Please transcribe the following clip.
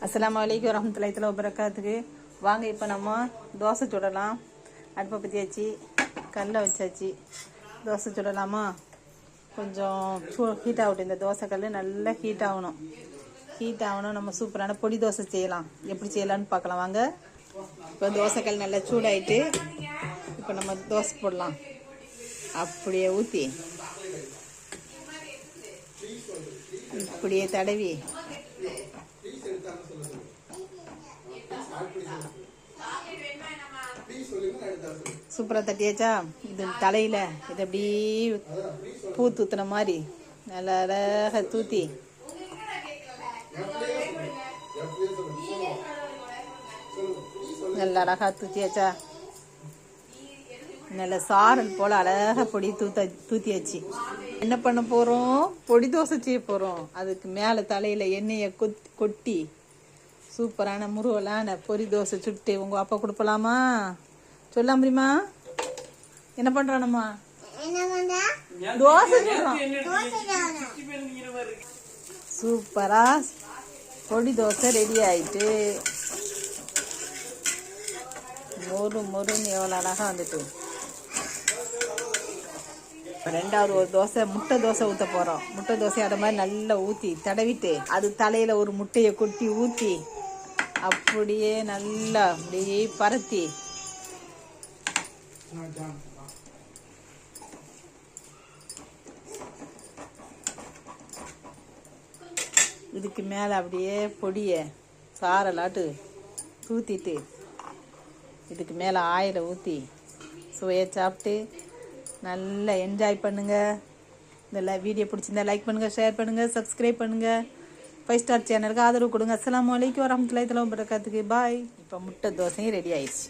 அஸ்ஸலாமு அலைக்கும் வரஹ்மத்துல்லாஹி தஆலா வபரகாத்துஹு. வாங்க இப்போ நம்ம தோசை சுடலாம். அடுப்பை பற்றியாச்சு, கல்லை வச்சாச்சு. தோசை சுடலாமா? கொஞ்சம் ஹீட் ஆகட்டும். இந்த தோசை கல் நல்லா ஹீட் ஆகணும். நம்ம சூப்பரான பொடி தோசை செய்யலாம். எப்படி செய்யலான்னு பார்க்கலாம் வாங்க. இப்போ தோசைக்கல் நல்லா சூடாயிட்டு இப்போ நம்ம தோசை போடலாம். அப்படியே ஊற்றி இப்படியே தடவி சூப்பராக தட்டியாச்சா? இது தலையில் இது அப்படி பூ தூத்துன மாதிரி நல்லா அழகாக தூத்தி நல்லா அழகாக தூத்தியாச்சா? நல்ல சாரல் போல் அழகாக பொடி தூத்தியாச்சு. என்ன பண்ண போகிறோம்? பொடி தோசை செய்ய போகிறோம். அதுக்கு மேலே தலையில் எண்ணெயை கொட்டி சூப்பரான முருவலான பொரி தோசை சுட்டு உங்கள் அப்பா கொடுப்பலாமா? சொல்ல முடியுமா? என்ன பண்ணுறானம்மா? தோசை சூப்பரா பொடி தோசை ரெடி ஆயிட்டு மொறுன்னு எவ்வளோ அழகாக வந்துட்டு. இப்போ ரெண்டாவது ஒரு தோசை முட்டை தோசை ஊற்ற போகிறோம். முட்டை தோசை அதை மாதிரி நல்லா ஊற்றி தடவிட்டு அது தலையில் ஒரு முட்டையை கொட்டி ஊற்றி அப்படியே நல்லா அப்படியே பரத்தி இதுக்கு மேலே அப்படியே பொடியை சாரலாட்டு தூத்திட்டு இதுக்கு மேலே ஆயிலை ஊற்றி சுவையை சாப்பிட்டு நல்லா என்ஜாய் பண்ணுங்கள். இந்த வீடியோ பிடிச்சிருந்தா லைக் பண்ணுங்கள், ஷேர் பண்ணுங்கள், சப்ஸ்கிரைப் பண்ணுங்கள். 5 ஸ்டார் சேனலுக்கு ஆதரவு கொடுங்க. அஸ்ஸலாமு அலைக்கும் வரஹ்மத்துல்லாஹி தஆலா வபரகாத்துஹு. பாய். இப்போ முட்டை தோசையும் ரெடி ஆயிடுச்சு.